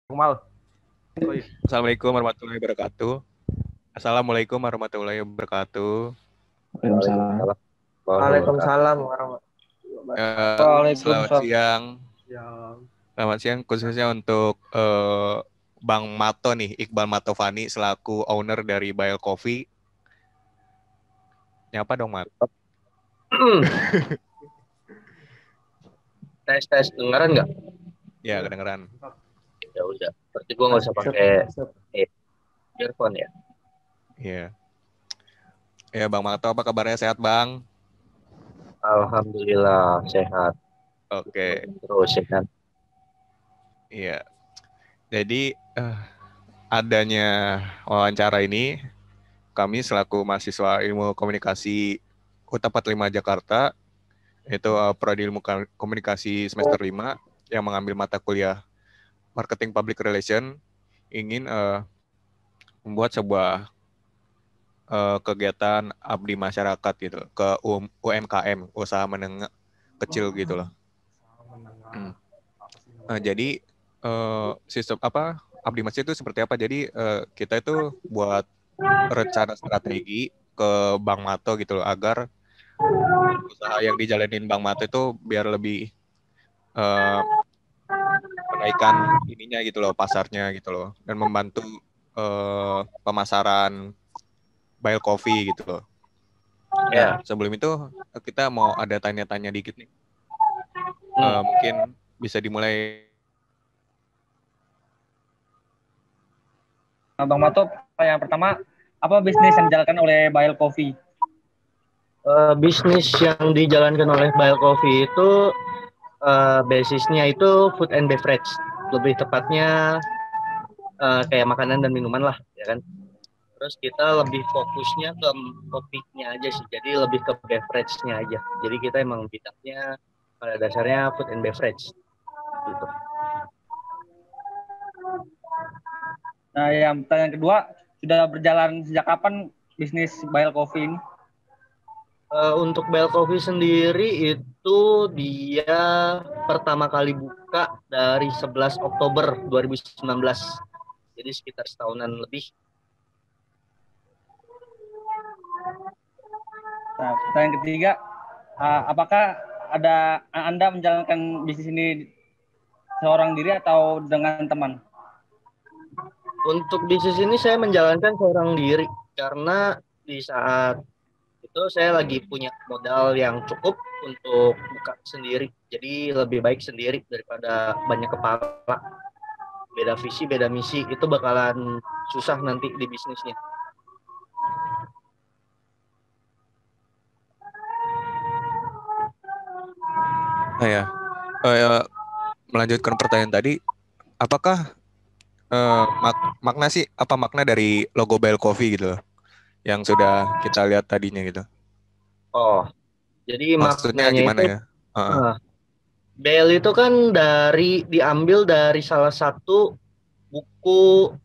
Mal. Oh, iya. Assalamualaikum warahmatullahi wabarakatuh. Assalamualaikum warahmatullahi wabarakatuh. Waalaikumsalam. Waalaikumsalam warahmatullahi wabarakatuh. Selamat Waalaikumsalam. siang. Ya. Selamat siang khususnya untuk Bang Mato nih, Iqbal Matovani selaku owner dari Bail Coffee. Nyapa dong, Mat. Tes dengeran nggak? Ya, kedengeran. Ya udah. Berarti gua nggak usah pakai earphone ya. Iya. Ya, Bang Mato, apa kabarnya? Sehat, Bang? Alhamdulillah sehat. Oke. Terus sehat. Iya. Jadi adanya wawancara ini, kami selaku mahasiswa Ilmu Komunikasi U45 Jakarta, yaitu Prodi Ilmu Komunikasi semester 5 yang mengambil mata kuliah Marketing Public Relation, ingin membuat sebuah kegiatan abdi masyarakat gitu ke UMKM, usaha menengah kecil gitu loh. Jadi sistem abdi masjid itu seperti apa? Jadi kita itu buat rencana strategi ke Bang Mato gitu loh, agar usaha yang dijalanin Bang Mato itu biar lebih menaikkan ininya gitu loh, pasarnya gitu loh, dan membantu pemasaran Bail Coffee gitu loh. Nah, sebelum itu kita mau ada tanya-tanya dikit nih. Mungkin bisa dimulai. Bang Mato, yang pertama, apa bisnis yang dijalankan oleh Bail Coffee? Bisnis yang dijalankan oleh Bail Coffee itu basisnya itu food and beverage. Lebih tepatnya kayak makanan dan minuman lah, ya kan. Terus kita lebih fokusnya ke topiknya aja sih. Jadi lebih ke beverage-nya aja. Jadi kita emang bidangnya pada dasarnya food and beverage gitu. Nah, yang pertanyaan kedua, sudah berjalan sejak kapan bisnis Bail Coffee ini? Untuk Bell Coffee sendiri itu dia pertama kali buka dari 11 Oktober 2019. Jadi sekitar setahunan lebih. Nah, pertanyaan ketiga, apakah Anda menjalankan bisnis ini seorang diri atau dengan teman? Untuk bisnis ini saya menjalankan seorang diri karena di saat itu saya lagi punya modal yang cukup untuk buka sendiri. Jadi lebih baik sendiri daripada banyak kepala. Beda visi, beda misi, itu bakalan susah nanti di bisnisnya. Nah ya, melanjutkan pertanyaan tadi, apakah makna sih, apa makna dari logo Bail Coffee gitu loh, yang sudah kita lihat tadinya gitu? Oh, jadi Maksudnya maknanya gimana itu ya? Bell itu kan diambil dari salah satu buku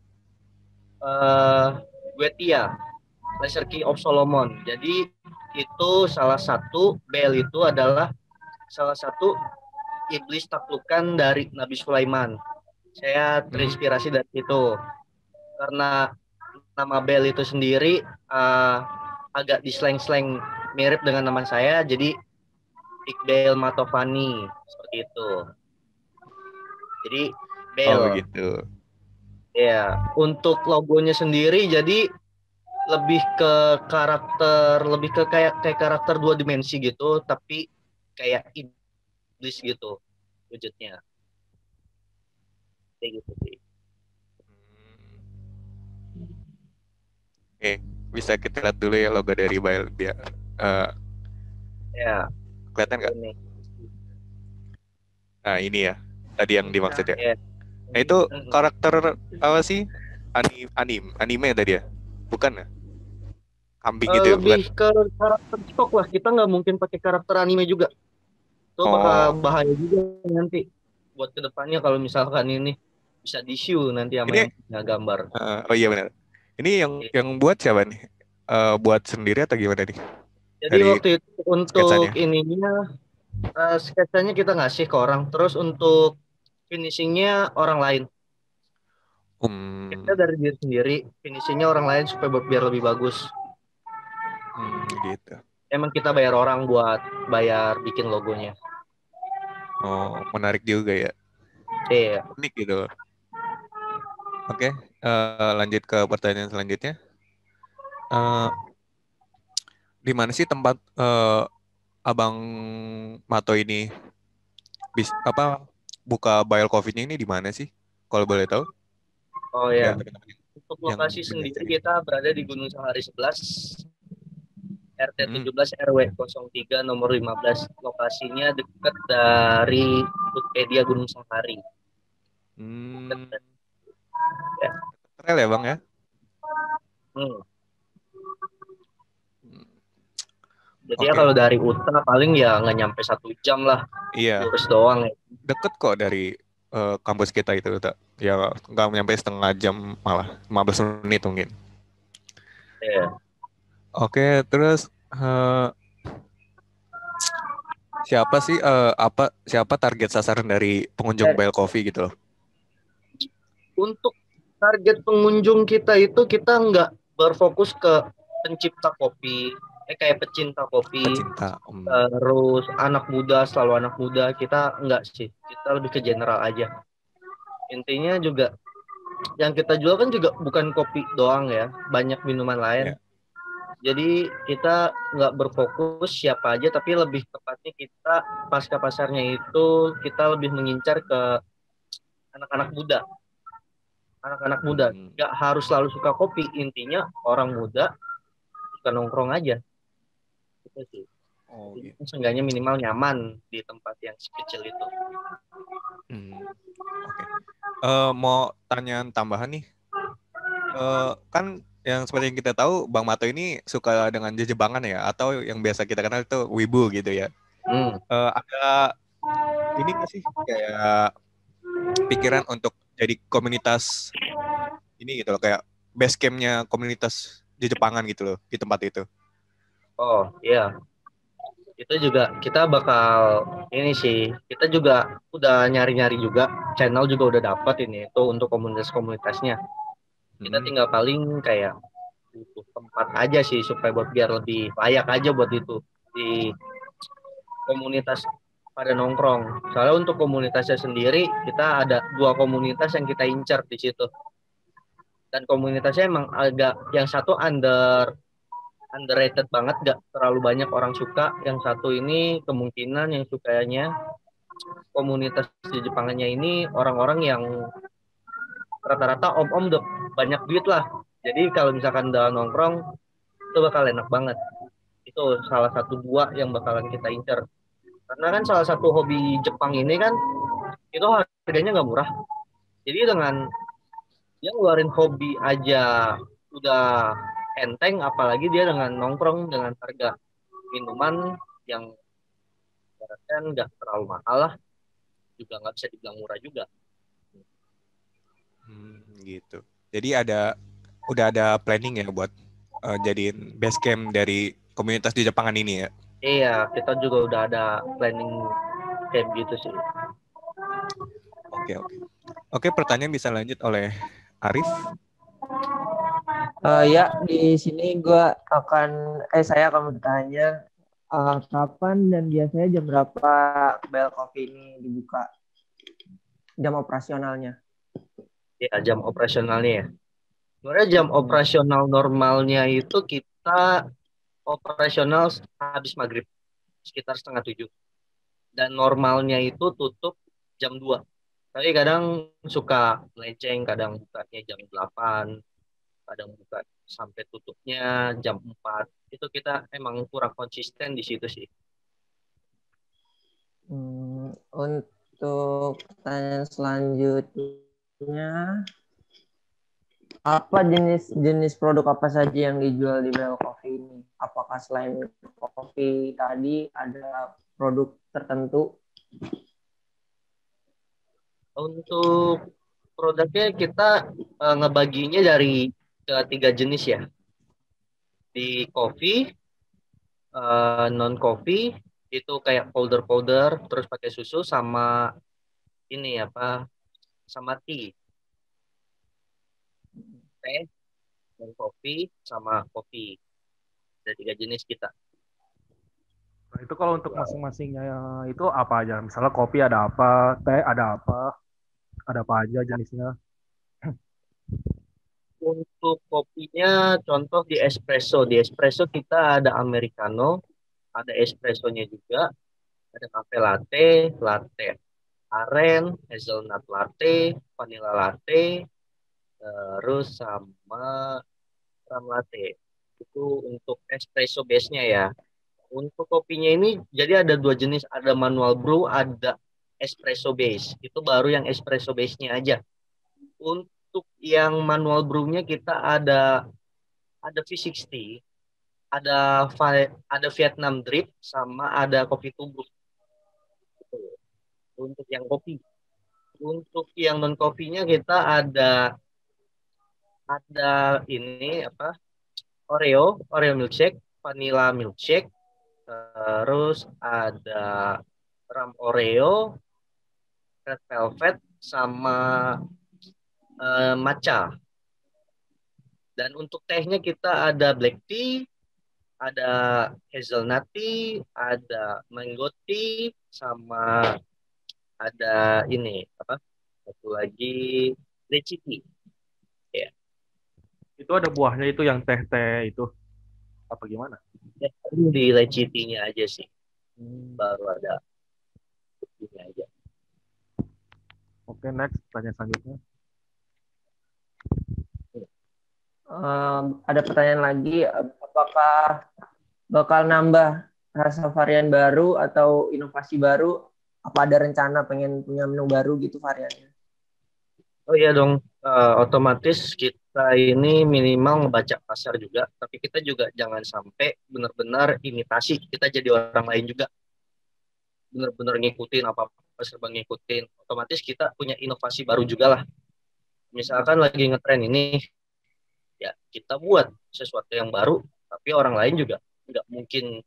Goetia, Lesser King of Solomon. Jadi itu salah satu Bell itu adalah salah satu iblis taklukan dari Nabi Sulaiman. Saya terinspirasi dari itu karena nama Bell itu sendiri agak disleng-sleng mirip dengan nama saya, jadi Iqbal Matovani seperti itu. Jadi Oh Bell. begitu. Ya, untuk logonya sendiri jadi lebih ke kayak karakter dua dimensi gitu, tapi kayak iblis gitu wujudnya. Kayak gitu sih. Oke, bisa kita lihat dulu ya logo dari Bail biar Ya, kelihatan nggak? ini. Nah ini ya, tadi yang dimaksud ya. Ya. Nah itu karakter apa sih? Anime tadi ya? Bukan ya? Kambing gitu ya, bukan? Lebih ke karakter stok lah. Kita nggak mungkin pakai karakter anime juga. Itu bakal Oh, bahaya juga nanti buat kedepannya kalau misalkan ini bisa di-show nanti sama ini yang punya gambar. oh iya benar. Ini yang buat siapa nih? Buat sendiri atau gimana nih? Jadi Dari waktu itu untuk sketsanya? ininya sketsanya kita ngasih ke orang, terus untuk finishingnya orang lain. Kita dari diri sendiri, finishingnya orang lain supaya biar lebih bagus. Gitu. Emang kita bayar orang buat bayar bikin logonya. Oh, menarik juga ya. Iya. Unik gitu. Oke, lanjut ke pertanyaan selanjutnya. Di mana sih tempat Abang Mato ini buka Bio Coffee-nya ini di mana sih? Kalau boleh tahu? Oh Ya, ya. teman-teman Untuk yang lokasi dengar sendiri cerita. kita berada di Gunung Sahari 11, RT Mm-mm. 17 RW 03 nomor 15. Lokasinya dekat dari Wikipedia Gunung Sahari. Hmm, Ya. Trail ya Bang ya? Hmm. Hmm, Jadi ya Oke, kalau dari UTA paling ya nggak nyampe 1 jam lah, iya. lurus doang ya. Deket kok dari kampus kita itu, tak? Ya nggak nyampe setengah jam, malah 15 menit mungkin. Ya. Oke, terus siapa target sasaran dari pengunjung Bell Coffee gitu loh? Untuk target pengunjung kita itu kita nggak berfokus ke pencipta kopi, kayak pecinta kopi, Pecinta. terus anak muda, selalu anak muda. Kita nggak sih, kita lebih ke general aja. Intinya juga yang kita jual kan juga bukan kopi doang ya, banyak minuman lain. Ya. Jadi kita nggak berfokus siapa aja, tapi lebih tepatnya kita pasca pasarnya itu kita lebih mengincar ke anak-anak muda. Anak-anak muda nggak harus selalu suka kopi, intinya orang muda suka nongkrong aja itu sih. Oh Jadi, gitu. seenggaknya minimal nyaman di tempat yang kecil itu. Oke. Mau tanya tambahan nih. Kan yang seperti yang kita tahu, Bang Mato ini suka dengan jejebangan ya, atau yang biasa kita kenal itu wibu gitu ya. Ada ini nggak sih kayak pikiran untuk jadi komunitas ini gitu loh, kayak base campnya komunitas Jepangan gitu loh di tempat itu? Oh iya, itu juga kita bakal ini sih, kita juga udah nyari-nyari juga, channel juga udah dapat ini itu untuk komunitas-komunitasnya. Kita tinggal paling kayak butuh tempat aja sih supaya buat biar lebih layak aja buat itu di komunitas pada nongkrong. Soalnya untuk komunitasnya sendiri kita ada 2 komunitas yang kita incar di situ. Dan komunitasnya emang agak yang satu underrated banget, gak terlalu banyak orang suka. Yang satu ini kemungkinan yang sukanya komunitas di Jepangannya ini orang-orang yang rata-rata om-om udah banyak duit lah. Jadi kalau misalkan udah nongkrong itu bakal enak banget. Itu salah satu 2 yang bakalan kita incer. Karena kan salah satu hobi Jepang ini kan itu harganya nggak murah. Jadi dengan dia ngeluarin hobi aja udah enteng, apalagi dia dengan nongkrong dengan harga minuman yang kan nggak terlalu mahal lah, juga nggak bisa dibilang murah juga. Gitu. Jadi udah ada planning ya buat jadiin base camp dari komunitas di Jepangan ini ya? Iya, kita juga udah ada planning kayak gitu sih. Oke, pertanyaan bisa lanjut oleh Arif. Ya, di sini saya akan bertanya kapan dan biasanya jam berapa Bell Coffee ini dibuka, jam operasionalnya? Ya, jam operasionalnya ya. Sebenarnya jam operasional normalnya itu kita operasional habis maghrib sekitar 6:30. Dan normalnya itu tutup jam 2. Tapi kadang suka melenceng, kadang bukanya jam 8, kadang buka sampai tutupnya jam 4. Itu kita emang kurang konsisten di situ sih. Untuk pertanyaan selanjutnya, apa jenis produk apa saja yang dijual di Bell Coffee ini? Apakah selain kopi tadi ada produk tertentu? Untuk produknya kita ngebaginya dari 3 jenis ya. Di kopi, non kopi itu kayak powder, terus pakai susu sama ini apa? Sama tea. teh, dan kopi, sama kopi. Ada 3 jenis kita. Nah, itu kalau untuk masing-masingnya itu apa aja? Misalnya kopi ada apa, teh ada apa aja jenisnya? Untuk kopinya, contoh di espresso. Di espresso kita ada americano, ada espressonya juga, ada cafe latte, latte aren, hazelnut latte, vanilla latte, terus sama rum latte. Itu untuk espresso base-nya ya. Untuk kopinya ini jadi ada 2 jenis, ada manual brew, ada espresso base. Itu baru yang espresso base-nya aja. Untuk yang manual brew-nya kita ada V60, ada Vietnam drip, sama ada kopi tubruk. Gitu. Untuk yang kopi. Untuk yang non kopinya kita ada ini apa? Oreo milkshake, vanilla milkshake, terus ada rum Oreo, red velvet, sama matcha. Dan untuk tehnya kita ada black tea, ada hazelnut tea, ada mango tea, sama ada ini apa? Satu lagi lychee tea. Ya. Itu ada buahnya itu yang teh-teh itu apa gimana? Ya, di lychee tea-nya aja sih. Baru ada tea-nya aja. Oke, next, tanya selanjutnya. Ada pertanyaan lagi, apakah bakal nambah rasa varian baru atau inovasi baru? Apa ada rencana pengen punya menu baru gitu variannya? Oh iya dong, otomatis kita ini minimal ngebaca pasar juga, tapi kita juga jangan sampai benar-benar imitasi, kita jadi orang lain juga, benar-benar ngikutin apa-apa serba ngikutin. Otomatis kita punya inovasi baru juga lah. Misalkan lagi ngetren ini, ya kita buat sesuatu yang baru, tapi orang lain juga nggak mungkin,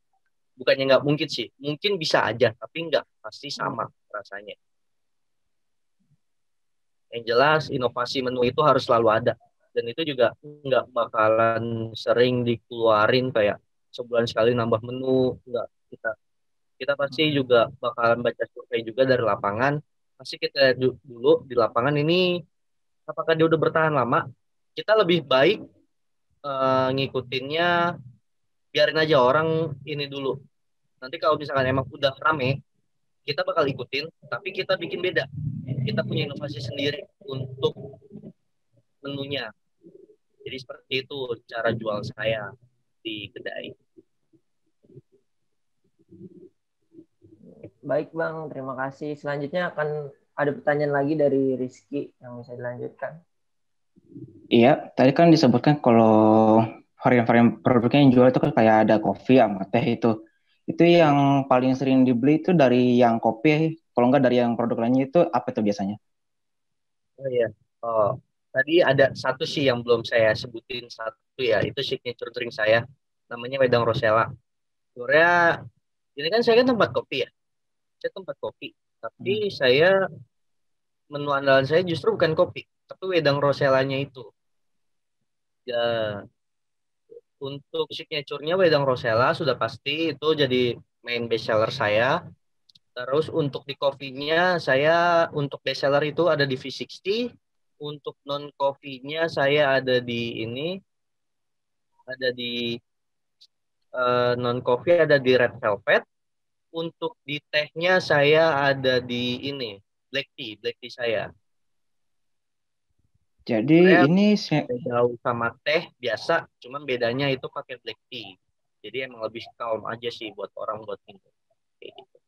bukannya nggak mungkin sih, mungkin bisa aja, tapi nggak pasti sama rasanya. Yang jelas inovasi menu itu harus selalu ada, dan itu juga nggak bakalan sering dikeluarin kayak sebulan sekali nambah menu. Nggak, kita pasti juga bakalan baca survei juga dari lapangan. Pasti kita dulu di lapangan ini apakah dia udah bertahan lama. Kita lebih baik ngikutinnya, biarin aja orang ini dulu. Nanti kalau misalkan emang udah rame, kita bakal ikutin, tapi kita bikin beda. Kita punya inovasi sendiri untuk menunya. Jadi seperti itu cara jual saya di kedai. Baik Bang, terima kasih. Selanjutnya akan ada pertanyaan lagi dari Rizky yang bisa dilanjutkan. Iya, tadi kan disebutkan kalau varian-varian produknya yang jual itu kan kayak ada kopi sama teh itu. Itu yang paling sering dibeli itu dari yang kopi, kalau enggak dari yang produk lainnya itu apa itu biasanya? Oh iya. Oh, tadi ada satu sih yang belum saya sebutin, satu ya, itu signature drink saya, namanya Wedang Rosella. Sebenarnya ini kan saya kan tempat kopi ya. Saya tempat kopi, tapi saya menu andalan saya justru bukan kopi, tapi Wedang Rosellanya itu. Ya, untuk signaturenya Wedang Rosella sudah pasti itu jadi main best seller saya. Terus untuk di coffee-nya saya untuk best seller itu ada di V60. Untuk non coffee-nya saya ada di ini, ada di non coffee ada di Red Velvet. Untuk di tehnya saya ada di ini black tea saya. Jadi Saya ini jauh sama teh biasa, cuman bedanya itu pakai black tea. Jadi emang lebih calm aja sih buat orang buat minum. Kayak gitu.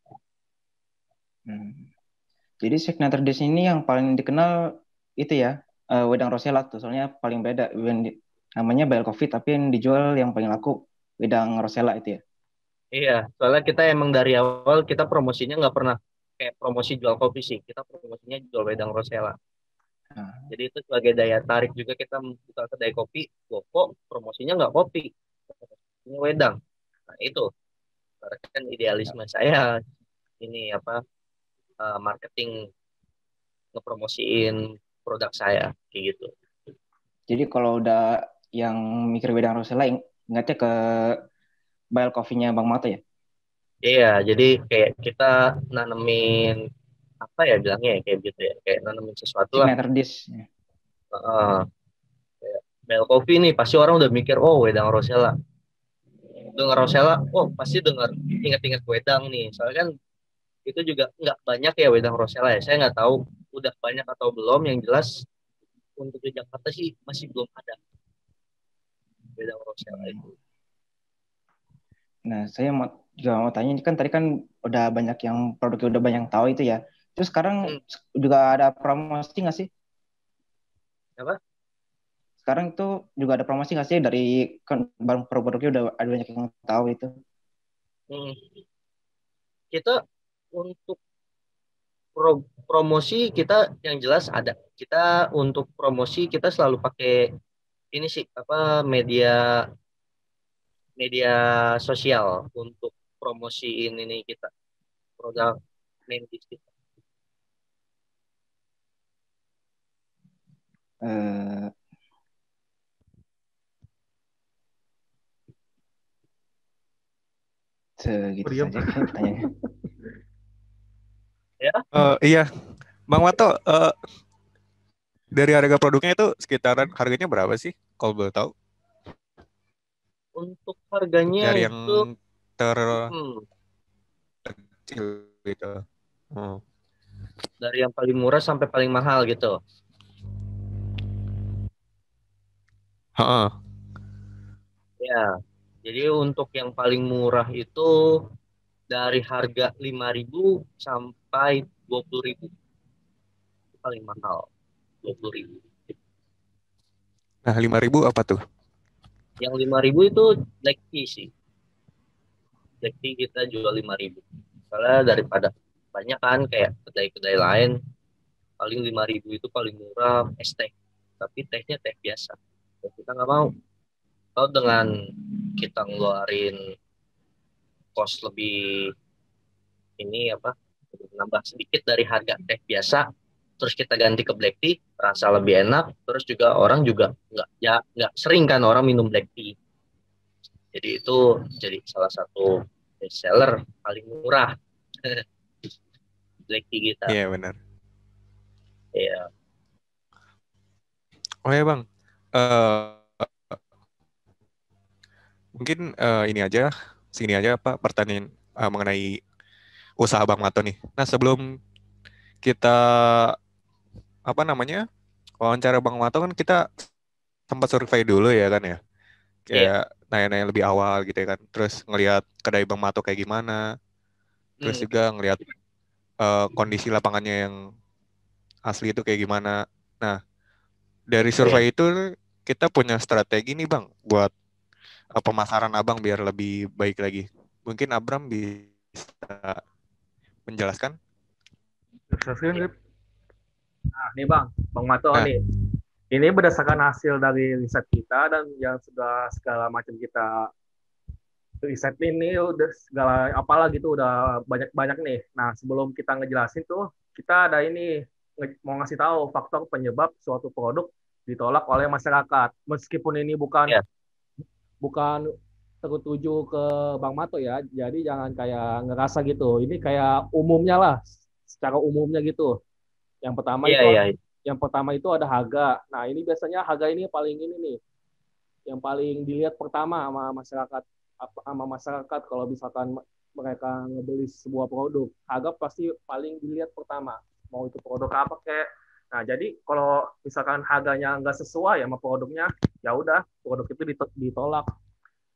Jadi signature dish ini yang paling dikenal itu ya, wedang Rosella tuh, soalnya paling beda. Namanya Bell Coffee, tapi yang dijual yang paling laku wedang Rosella itu ya. Iya, soalnya kita emang dari awal kita promosinya nggak pernah kayak promosi jual kopi sih. Kita promosinya jual wedang Rosella. Jadi itu sebagai daya tarik juga kita buka kedai kopi. Loh, kok promosinya nggak kopi, ini wedang. Nah itu, kan idealisme saya ini apa marketing ngepromosiin produk saya kayak gitu. Jadi kalau udah yang mikir wedang Rosella ingatnya ke Bile Coffee-nya Bang Mato ya. Iya, jadi kayak kita nanemin apa ya bilangnya ya kayak gitu ya, kayak nanemin sesuatu lah. Signature dish. Heeh. Kayak Bell Coffee nih pasti orang udah mikir oh wedang Rosella. Dengar Rosella, oh pasti dengar ingat-ingat wedang nih. Soalnya kan itu juga nggak banyak ya wedang Rosella ya. Saya nggak tahu udah banyak atau belum. Yang jelas untuk di Jakarta sih masih belum ada wedang Rosella itu. Nah, saya juga mau tanya, ini kan tadi kan udah banyak yang produknya udah banyak yang tahu itu ya. Terus sekarang juga ada promosi nggak sih? Apa? Sekarang itu juga ada promosi nggak sih dari kan produk-produknya udah ada banyak yang tahu itu? Hmm. Kita untuk promosi kita yang jelas ada. Kita untuk promosi kita selalu pakai ini sih apa media media sosial untuk promosiin ini kita produk mentis kita. Eh, Segitu Diam. saja kayak pertanyaannya. Ya, Iya, Bang Mato, dari harga produknya itu sekitaran harganya berapa sih? Kalau boleh tahu? untuk harganya Dari yang itu terkecil gitu. dari yang paling murah sampai paling mahal gitu. Heeh. Ya, jadi untuk yang paling murah itu dari harga 5.000 sampai 20.000. Itu paling mahal 20.000. Nah, 5.000 apa tuh? Yang 5.000 itu black tea sih. Black tea kita jual 5.000. Soalnya daripada banyak kan kayak kedai-kedai lain paling 5.000 itu paling murah es teh. Tapi tehnya teh biasa. Dan kita nggak mau. Kalau dengan kita ngeluarin cost lebih ini apa nambah sedikit dari harga teh biasa terus kita ganti ke black tea rasa lebih enak terus juga orang juga nggak sering kan orang minum black tea jadi itu jadi salah satu best seller paling murah black tea kita Iya, benar. ya. Oh ya, Bang. Mungkin ini aja, sini aja Pak, pertanyaan mengenai usaha Bang Mato nih. Nah, sebelum kita wawancara Bang Mato kan kita sempat survei dulu ya kan ya. Iya. Kayak nanya-nanya lebih awal gitu ya kan. Terus ngelihat kedai Bang Mato kayak gimana. Terus juga ngelihat kondisi lapangannya yang asli itu kayak gimana. Nah, dari survei itu kita punya strategi nih Bang buat pemasaran Abang biar lebih baik lagi. Mungkin Abram bisa menjelaskan? Nah, nih Bang Mato Nah, nih. Ini berdasarkan hasil dari riset kita dan yang sudah segala macam kita riset ini udah segala apalah gitu udah banyak-banyak nih. Nah, sebelum kita ngejelasin tuh, kita ada ini mau ngasih tahu faktor penyebab suatu produk ditolak oleh masyarakat. Meskipun ini bukan Iya. bukan tertuju ke Bang Mato ya. Jadi jangan kayak ngerasa gitu. Ini kayak umumnya lah, secara umumnya gitu. Yang pertama Iya, itu iya. yang pertama itu ada harga. Nah, ini biasanya harga ini paling ini nih, yang paling dilihat pertama sama masyarakat kalau misalkan mereka ngebeli sebuah produk, harga pasti paling dilihat pertama. Mau itu produk apa kayak. Nah, jadi kalau misalkan harganya nggak sesuai sama produknya, ya udah produk itu ditolak.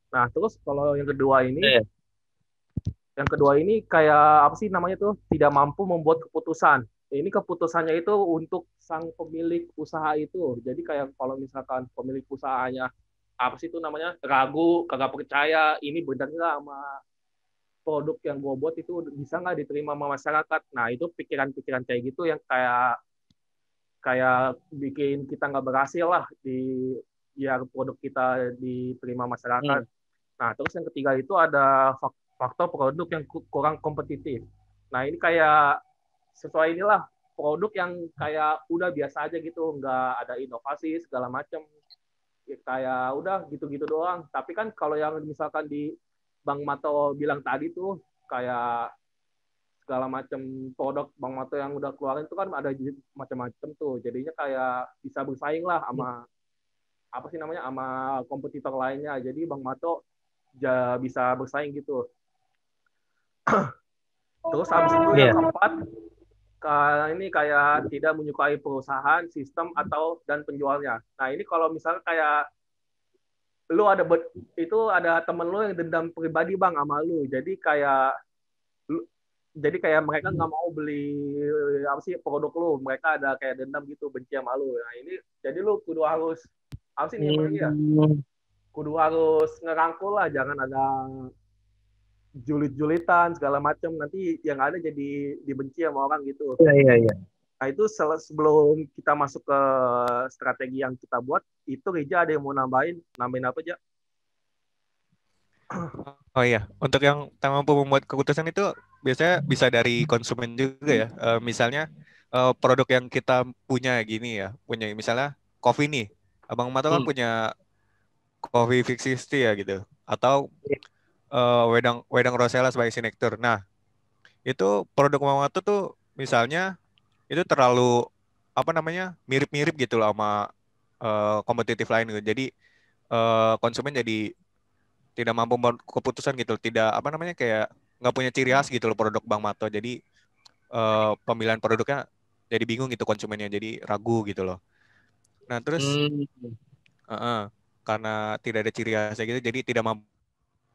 Nah, terus kalau Iya. yang kedua ini kayak apa sih namanya tuh tidak mampu membuat keputusan. Ini keputusannya itu untuk sang pemilik usaha itu. Jadi kayak kalau misalkan pemilik usahanya apa sih itu namanya ragu, kagak percaya ini benar nggak sama produk yang gue buat itu bisa nggak diterima sama masyarakat. Nah itu pikiran-pikiran kayak gitu yang kayak kayak bikin kita nggak berhasil lah di biar produk kita diterima masyarakat. Nah, terus yang ketiga itu ada faktor produk yang kurang kompetitif. Nah, ini kayak sesuai inilah produk yang kayak udah biasa aja gitu, nggak ada inovasi segala macam. Ya, kayak udah gitu-gitu doang. Tapi kan kalau yang misalkan di Bang Mato bilang tadi tuh kayak segala macam produk Bang Mato yang udah keluarin itu kan ada macam-macam tuh. Jadinya kayak bisa bersaing lah sama apa sih namanya sama kompetitor lainnya. Jadi Bang Mato bisa bersaing gitu. Terus habis itu yang keempat ini kayak tidak menyukai perusahaan, sistem atau dan penjualnya. Nah ini kalau misalnya kayak lu itu ada temen lu yang dendam pribadi bang sama lu, jadi kayak mereka nggak mau beli apa sih produk lu, mereka ada kayak dendam gitu, benci sama lu. Nah ini jadi lu kudu harus apa sih namanya ya, kudu harus ngerangkul lah, jangan ada julit-julitan segala macam, nanti yang ada jadi dibenci sama orang gitu. Iya. Nah itu sebelum kita masuk ke strategi yang kita buat, itu Rija ada yang mau nambahin apa aja? Oh iya, untuk yang tak mampu membuat keputusan itu biasanya bisa dari konsumen juga ya. Misalnya produk yang kita punya gini ya, punya misalnya kopi nih. Abang Mato kan punya kopi Fix 60 ya gitu. Atau Wedang Rosella sebagai sinektur. Nah, itu produk Abang Mato tuh misalnya itu terlalu apa namanya mirip-mirip gitu loh sama kompetitif lain gitu. Jadi konsumen jadi tidak mampu membuat keputusan gitu, tidak apa namanya kayak nggak punya ciri khas gitu loh produk Bang Mato. Jadi pemilihan produknya jadi bingung gitu konsumennya, jadi ragu gitu loh. Nah terus karena tidak ada ciri khasnya gitu, jadi tidak mampu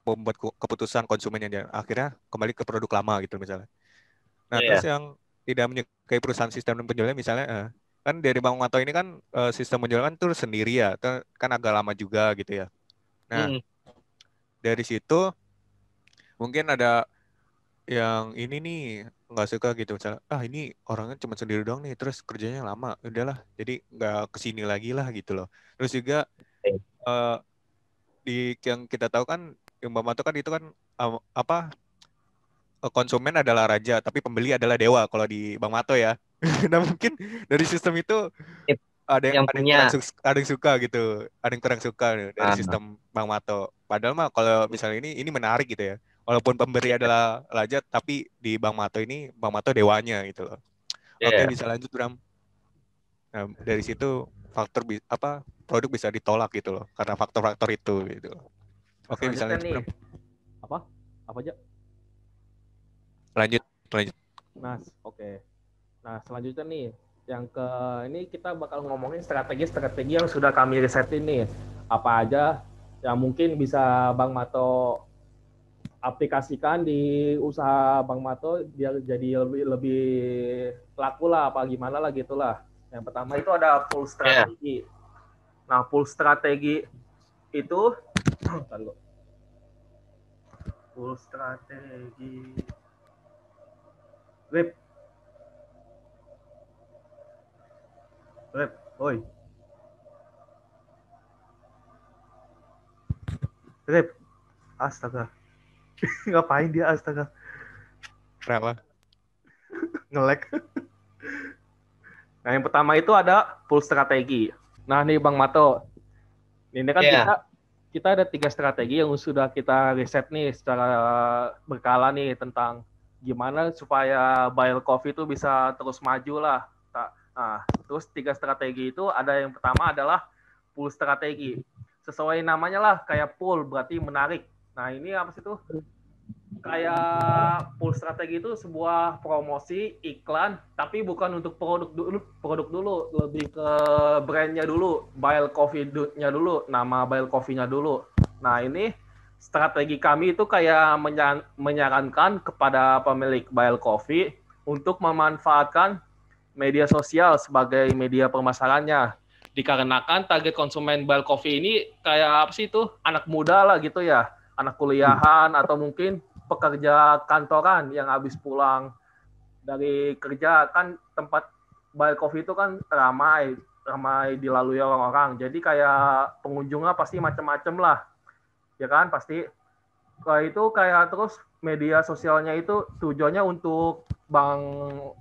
membuat keputusan konsumennya, dan akhirnya kembali ke produk lama gitu misalnya. Nah terus yang tidak menyukai perusahaan sistem penjualan misalnya kan dari Bang Mato ini kan sistem penjualan kan tuh sendiri ya, kan agak lama juga gitu ya. Nah dari situ mungkin ada yang ini nih nggak suka gitu, misalnya ini orangnya cuma sendiri doang nih, terus kerjanya lama, udahlah jadi nggak kesini lagi lah gitu loh. Terus juga di yang kita tahu kan yang Mbak Mato kan itu kan konsumen adalah raja tapi pembeli adalah dewa kalau di Bang Mato ya. Nah mungkin dari sistem itu ada yang suka gitu, ada yang kurang suka nih, dari sistem Bang Mato. Padahal mah kalau misalnya ini menarik gitu ya. Walaupun pemberi adalah raja, tapi di Bang Mato ini Bang Mato dewanya gitu loh. Oke, bisa lanjut Bram. Nah, dari situ produk bisa ditolak gitu loh karena faktor-faktor itu gitu loh. Oke, bisa lanjut Bram. Apa aja? Lanjut. Nah, oke. Nah, selanjutnya nih ini kita bakal ngomongin strategi yang sudah kami riset ini. Apa aja yang mungkin bisa Bang Mato aplikasikan di usaha Bang Mato biar jadi lebih laku lah, apa gimana lah gitulah. Yang pertama itu ada full strategi. Nah, full strategi itu full strategi Rip, oi. Rip, astaga. Ngapain dia astaga? Kenapa? Nge-lag. Nah, yang pertama itu ada full strategi. Nah, nih Bang Mato. Ini kan kita ada 3 strategi yang sudah kita riset nih secara berkala nih tentang gimana supaya Bail Coffee itu bisa terus maju lah. Nah, terus 3 strategi itu ada yang pertama adalah full strategi. Sesuai namanya lah, kayak full berarti menarik. Nah, ini apa sih tuh? Kayak full strategi itu sebuah promosi, iklan, tapi bukan untuk produk dulu, lebih ke brandnya dulu, Bail Coffee-nya dulu, nama Bail Coffee-nya dulu. Nah, ini strategi kami itu kayak menyarankan kepada pemilik Bail Coffee untuk memanfaatkan media sosial sebagai media pemasarannya. Dikarenakan target konsumen Bail Coffee ini kayak apa sih itu? Anak muda lah gitu ya, anak kuliahan atau mungkin pekerja kantoran yang habis pulang dari kerja, kan tempat Bail Coffee itu kan ramai dilalui orang-orang. Jadi kayak pengunjungnya pasti macam-macam lah. Ya kan, pasti kayak terus media sosialnya itu tujuannya untuk Bang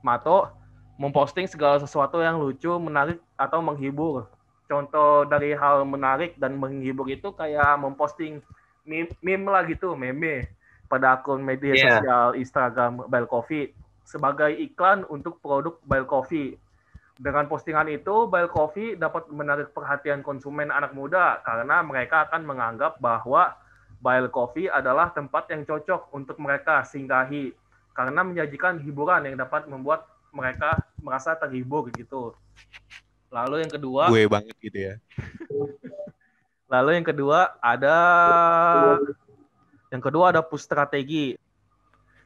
Mato memposting segala sesuatu yang lucu, menarik, atau menghibur. Contoh dari hal menarik dan menghibur itu kayak memposting meme lah gitu, meme pada akun media sosial Instagram Bile Coffee sebagai iklan untuk produk Bile Coffee. Dengan postingan itu, Bile Coffee dapat menarik perhatian konsumen anak muda karena mereka akan menganggap bahwa Bile Coffee adalah tempat yang cocok untuk mereka singgahi karena menyajikan hiburan yang dapat membuat mereka merasa terhibur gitu. Lalu yang kedua, gue banget gitu ya. Lalu yang kedua ada push strategi.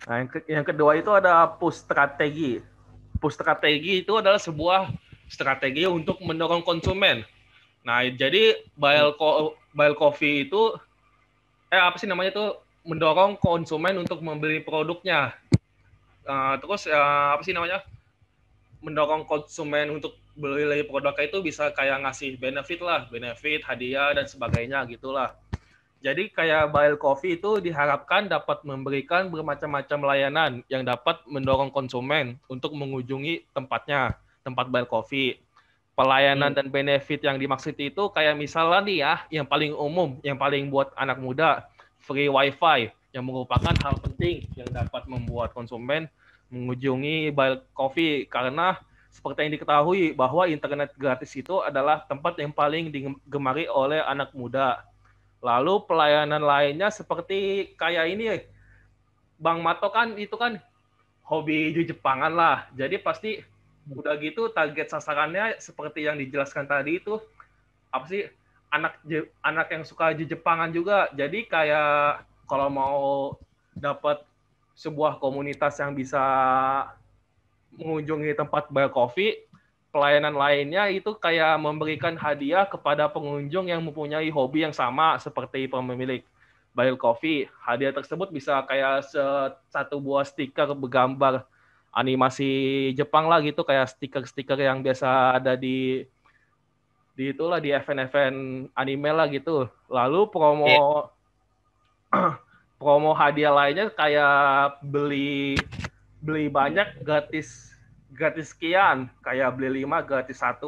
Nah, yang kedua itu ada push strategi. Push strategi itu adalah sebuah strategi untuk mendorong konsumen. Nah, jadi Bile Coffee itu mendorong konsumen untuk membeli produknya. Mendorong konsumen untuk beli produknya itu bisa kayak ngasih benefit, hadiah dan sebagainya gitulah. Jadi kayak Bile Coffee itu diharapkan dapat memberikan bermacam-macam layanan yang dapat mendorong konsumen untuk mengunjungi tempat Bile Coffee. Pelayanan dan benefit yang dimaksud itu kayak misalnya nih ya, yang paling umum, yang paling buat anak muda, free wifi, yang merupakan hal penting yang dapat membuat konsumen mengunjungi Bile Coffee karena seperti yang diketahui bahwa internet gratis itu adalah tempat yang paling digemari oleh anak muda. Lalu pelayanan lainnya seperti kayak ini, Bang Mato kan itu kan hobi Jepangan lah. Jadi pasti udah gitu target sasarannya seperti yang dijelaskan tadi itu apa sih, anak yang suka Jepangan juga. Jadi kayak kalau mau dapat sebuah komunitas yang bisa mengunjungi tempat Bile Coffee, pelayanan lainnya itu kayak memberikan hadiah kepada pengunjung yang mempunyai hobi yang sama seperti pemilik Bile Coffee. Hadiah tersebut bisa kayak satu buah stiker bergambar animasi Jepang lah gitu, kayak stiker-stiker yang biasa ada di event-event anime lah gitu. Lalu promo hadiah lainnya kayak beli banyak gratis sekian, kayak beli 5 gratis 1.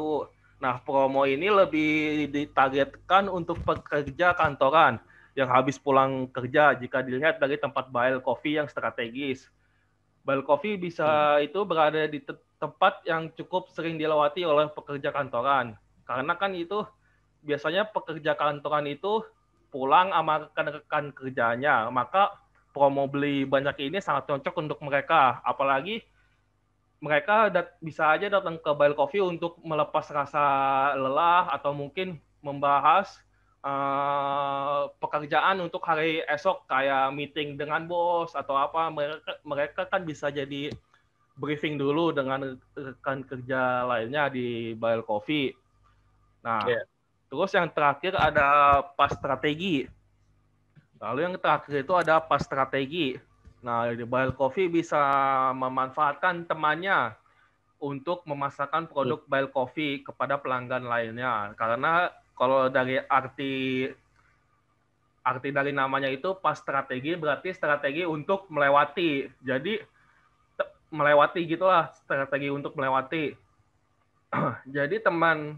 Nah, promo ini lebih ditargetkan untuk pekerja kantoran yang habis pulang kerja jika dilihat dari tempat Bile Coffee yang strategis. Bile Coffee bisa itu berada di tempat yang cukup sering dilewati oleh pekerja kantoran. Karena kan itu biasanya pekerja kantoran itu pulang sama rekan-rekan kerjanya, maka promo beli banyak ini sangat cocok untuk mereka. Apalagi mereka bisa aja datang ke Bile Coffee untuk melepas rasa lelah atau mungkin membahas pekerjaan untuk hari esok kayak meeting dengan bos atau apa. Mereka kan bisa jadi briefing dulu dengan rekan kerja lainnya di Bile Coffee. Nah, terus yang terakhir ada pas strategi. Lalu yang terakhir itu ada pas strategi. Nah, Bile Coffee bisa memanfaatkan temannya untuk memasarkan produk Bile Coffee kepada pelanggan lainnya. Karena kalau dari arti dari namanya itu pas strategi berarti strategi untuk melewati. Jadi melewati gitulah, strategi untuk melewati. Jadi teman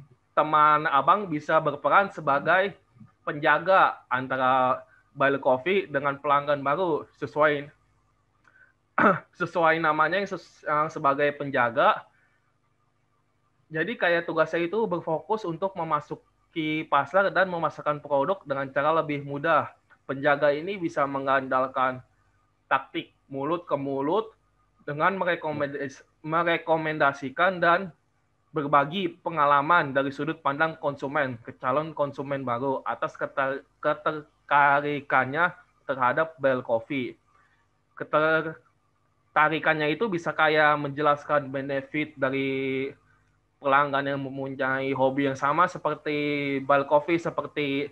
Abang bisa berperan sebagai penjaga antara Bile Coffee dengan pelanggan baru sesuai namanya yang sebagai penjaga. Jadi kayak tugasnya itu berfokus untuk memasuki pasar dan memasarkan produk dengan cara lebih mudah. Penjaga ini bisa mengandalkan taktik mulut ke mulut dengan merekomendasikan dan berbagi pengalaman dari sudut pandang konsumen ke calon konsumen baru atas ketertarikannya terhadap Bile Coffee. Ketertarikannya itu bisa kayak menjelaskan benefit dari pelanggan yang mempunyai hobi yang sama seperti Bile Coffee, seperti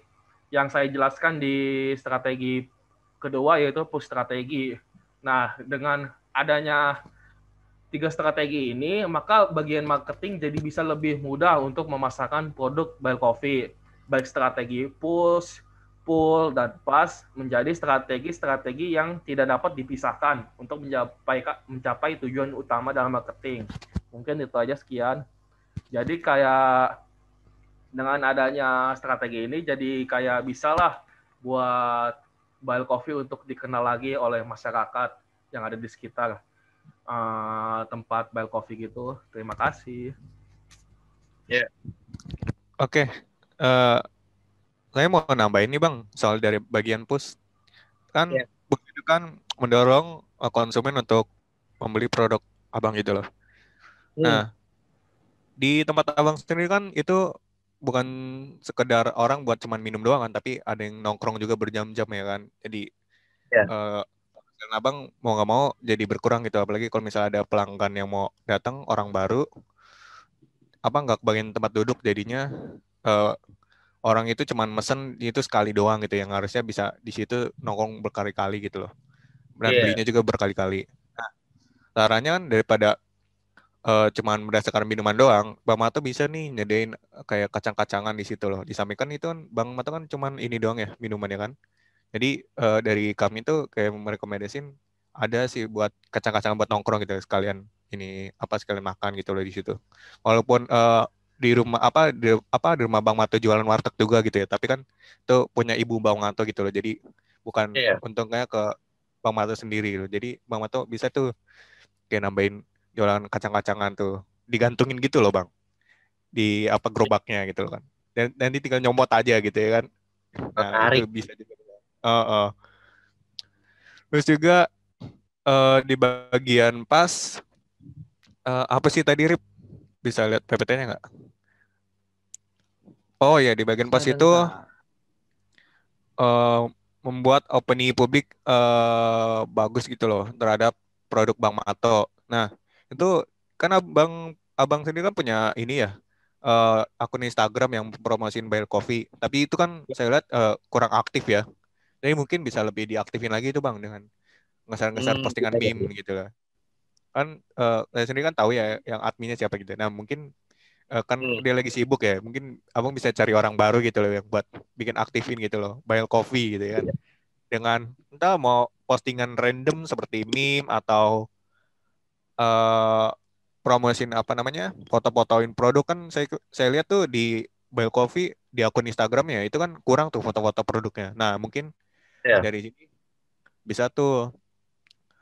yang saya jelaskan di strategi kedua, yaitu push strategi. Nah, dengan adanya 3 strategi ini, maka bagian marketing jadi bisa lebih mudah untuk memasarkan produk Bile Coffee. Baik strategi push, pull, dan pass menjadi strategi-strategi yang tidak dapat dipisahkan untuk mencapai tujuan utama dalam marketing. Mungkin itu aja, sekian. Jadi kayak dengan adanya strategi ini jadi kayak bisa lah buat Bile Coffee untuk dikenal lagi oleh masyarakat yang ada di sekitar tempat Bile Coffee gitu. Terima kasih. Oke, eh, saya mau nambahin nih Bang, soal dari bagian push. Kan Ya. push itu kan mendorong konsumen untuk membeli produk Abang gitu loh. Nah, di tempat Abang sendiri kan itu bukan sekedar orang buat cuman minum doang kan, tapi ada yang nongkrong juga berjam-jam ya kan. Jadi Ya. dan Abang mau nggak mau jadi berkurang gitu, apalagi kalau misalnya ada pelanggan yang mau datang, orang baru, apa nggak kebagian tempat duduk, jadinya eh, orang itu cuman mesen itu sekali doang gitu, yang harusnya bisa di situ nongkrong berkali-kali gitu loh, dan Iya. belinya juga berkali-kali. Nah, caranya kan daripada cuman berdasarkan minuman doang, Bang Mato bisa nih nyediain kayak kacang-kacangan di situ loh. Disampaikan itu kan Bang Mato kan cuman ini doang ya minuman ya kan. Jadi dari kami tuh kayak merekomendasiin ada sih buat kacang-kacangan buat nongkrong gitu sekalian ini apa sekalian makan gitu loh di situ. Walaupun di rumah di rumah Bang Mato jualan warteg juga gitu ya, tapi kan itu punya ibu Bang Mato gitu loh. Jadi bukan Iya. untungnya ke Bang Mato sendiri gitu. Jadi Bang Mato bisa tuh kayak nambahin jualan kacang-kacangan tuh, digantungin gitu loh Bang di apa gerobaknya gitu loh kan. Dan nanti tinggal nyomot aja gitu ya kan. Nah, itu Menarik. bisa juga. Heeh. Terus juga di bagian pas apa sih tadi Rip? Bisa lihat PPT-nya nggak? Oh ya, di bagian pas itu Sebentar. eh, membuat opini publik bagus gitu loh terhadap produk Bang Mato. Nah, itu kan abang sendiri kan punya ini ya akun Instagram yang promosiin Bile Coffee. Tapi itu kan saya lihat kurang aktif ya. Jadi mungkin bisa lebih diaktifin lagi itu Bang dengan ngeser-ngeser postingan Bisa meme jadi. gitu lah. Kan saya sendiri kan tahu ya yang adminnya siapa gitu. Nah, mungkin kan Hmm. dia lagi sibuk ya. Mungkin abang bisa cari orang baru gitu loh yang buat bikin aktifin gitu loh. Bile Coffee gitu ya kan. Dengan entah mau postingan random seperti meme atau eh promosiin apa namanya foto-fotoin produk kan saya lihat tuh di Bile Coffee di akun Instagramnya itu kan kurang tuh foto-foto produknya. Nah mungkin Ya. dari sini bisa tuh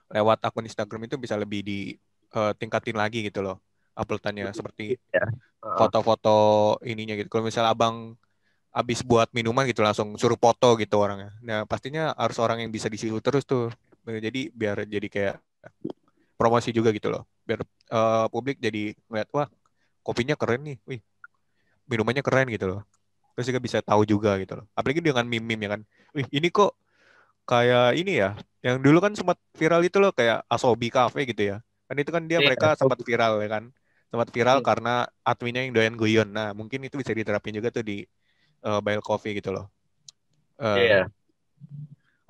lewat akun Instagram itu bisa lebih ditingkatin lagi gitu loh uploadannya seperti Ya. Heeh. foto-foto ininya gitu. Kalau misalnya abang habis buat minuman gitu langsung suruh foto gitu orangnya. Nah pastinya harus orang yang bisa di situ terus tuh. Jadi biar jadi kayak promosi juga gitu loh. Biar publik jadi ngeliat wah kopinya keren nih, wih minumannya keren gitu loh. Terus juga bisa tahu juga gitu loh. Apalagi dengan meme-meme ya kan. Wih ini kok kayak ini ya. Yang dulu kan sempat viral itu loh kayak Asobi Cafe gitu ya. Kan itu kan dia Iya. mereka sempat viral ya kan. Sempat viral Hmm. karena adminnya yang doyan guyon. Nah mungkin itu bisa diterapin juga tuh di Bile Coffee gitu loh. Eh, Iya.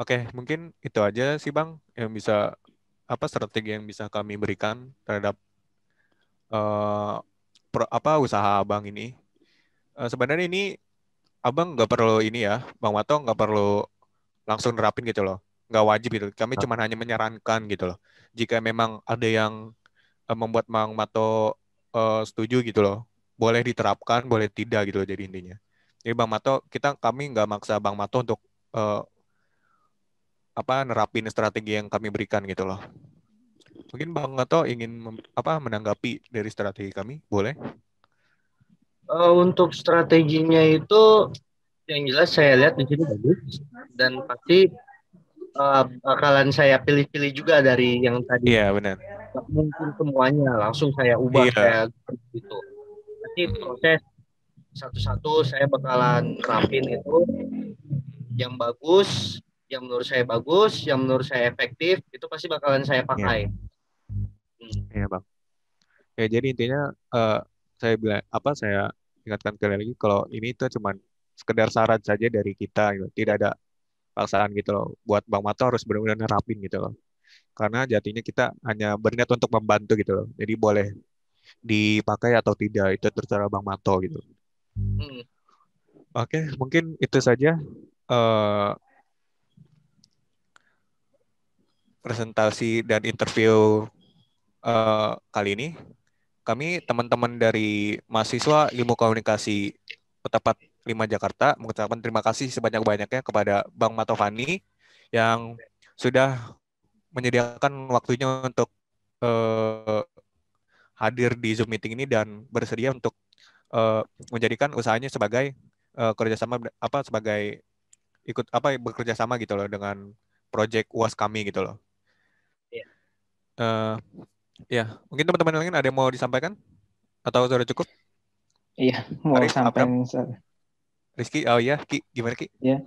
Oke, mungkin itu aja sih Bang yang bisa apa strategi yang bisa kami berikan terhadap eh, usaha Abang ini. Sebenarnya ini Abang nggak perlu ini ya, Bang Mato nggak perlu langsung nerapin gitu loh, nggak wajib gitu. Kami cuma hanya menyarankan gitu loh. Jika memang ada yang membuat Bang Mato setuju gitu loh, boleh diterapkan, boleh tidak gitu loh jadi intinya. Jadi Bang Mato, kami nggak maksa Bang Mato untuk eh, nerapin strategi yang kami berikan gitu loh. Mungkin Bang Mato ingin menanggapi dari strategi kami, boleh? Untuk strateginya itu yang jelas saya lihat di sini bagus dan pasti bakalan saya pilih-pilih juga dari yang tadi. Iya benar. Nggak mungkin semuanya langsung saya ubah Iya. kayak gitu. Nanti proses satu-satu saya bakalan terapin itu yang bagus, yang menurut saya bagus, yang menurut saya efektif, itu pasti bakalan saya Iya. pakai. Iya bang. Ya jadi intinya eh, saya ingatkan sekali lagi kalau ini tuh cuma sekedar saran saja dari kita gitu. Tidak ada paksaan gitu loh. Buat Bang Mato harus benar-benar nerapin gitu loh. Karena jadinya kita hanya berniat untuk membantu gitu loh. Jadi boleh dipakai atau tidak itu terserah Bang Mato gitu. Hmm. Oke, mungkin itu saja eh, presentasi dan interview kali ini. kami teman-teman dari mahasiswa Ilmu Komunikasi Unpad 5 Jakarta mengucapkan terima kasih sebanyak-banyaknya kepada Bang Matovani yang sudah menyediakan waktunya untuk hadir di Zoom meeting ini dan bersedia untuk menjadikan usahanya sebagai kerjasama sebagai ikut bekerja sama gitu loh dengan project UAS kami gitu loh. Iya. Ya, mungkin teman-teman lain ada yang mau disampaikan atau sudah cukup? Iya, mau Arif, Abram, sampaikan. Rizky, oh iya, Ki, gimana Ki? Ya,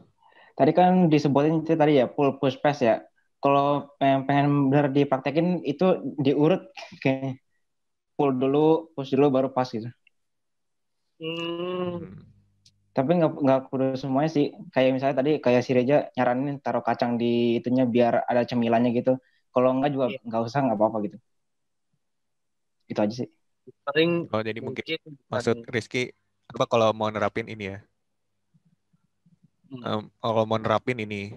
tadi kan disebutin itu tadi ya pull push pass ya. Kalau pengen benar dipraktekin itu diurut kayak pull dulu, push dulu baru pas gitu. Tapi nggak kudu semuanya sih. Kayak misalnya tadi kayak si Reja nyaranin taruh kacang di itunya biar ada cemilannya gitu. Kalau nggak juga nggak usah, nggak apa-apa gitu. Itu aja sih. Paling Oh, jadi mungkin maksud Rizky kalau mau nerapin ini ya. Kalau mau nerapin ini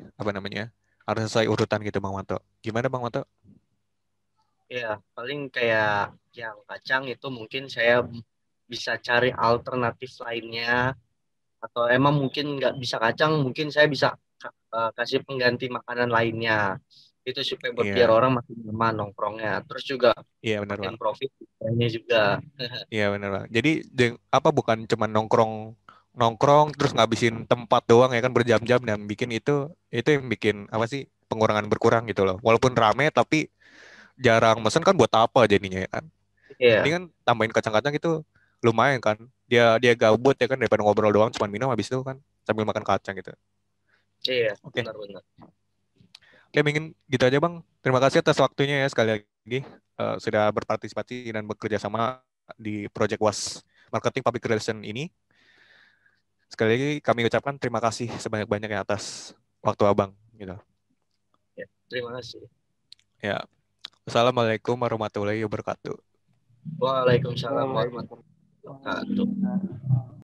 harus sesuai urutan gitu Bang Wanto. Gimana Bang Wanto? Ya, paling kayak yang kacang itu mungkin saya bisa cari alternatif lainnya, atau emang mungkin nggak bisa kacang, mungkin saya bisa kasih pengganti makanan lainnya. Itu supaya biar orang makin nyaman nongkrongnya. Terus juga benar makin Bang. profit juga. Iya benar Bang. Jadi bukan cuma nongkrong terus ngabisin tempat doang ya kan berjam-jam dan bikin itu yang bikin pengurangan berkurang gitu loh. Walaupun rame tapi jarang mesen kan buat apa jadinya ya kan. Iya. Ini kan tambahin kacang-kacang itu lumayan kan. Dia gabut ya kan daripada ngobrol doang cuma minum habis itu kan sambil makan kacang gitu. Iya, Oke. benar-benar. Oke, mungkin gitu aja Bang. Terima kasih atas waktunya ya sekali lagi sudah berpartisipasi dan bekerja sama di Project Was Marketing Public Relation ini. Sekali lagi kami ucapkan terima kasih sebanyak-banyaknya atas waktu Abang gitu. Ya, terima kasih. Ya. Assalamualaikum warahmatullahi wabarakatuh. Waalaikumsalam warahmatullahi wabarakatuh.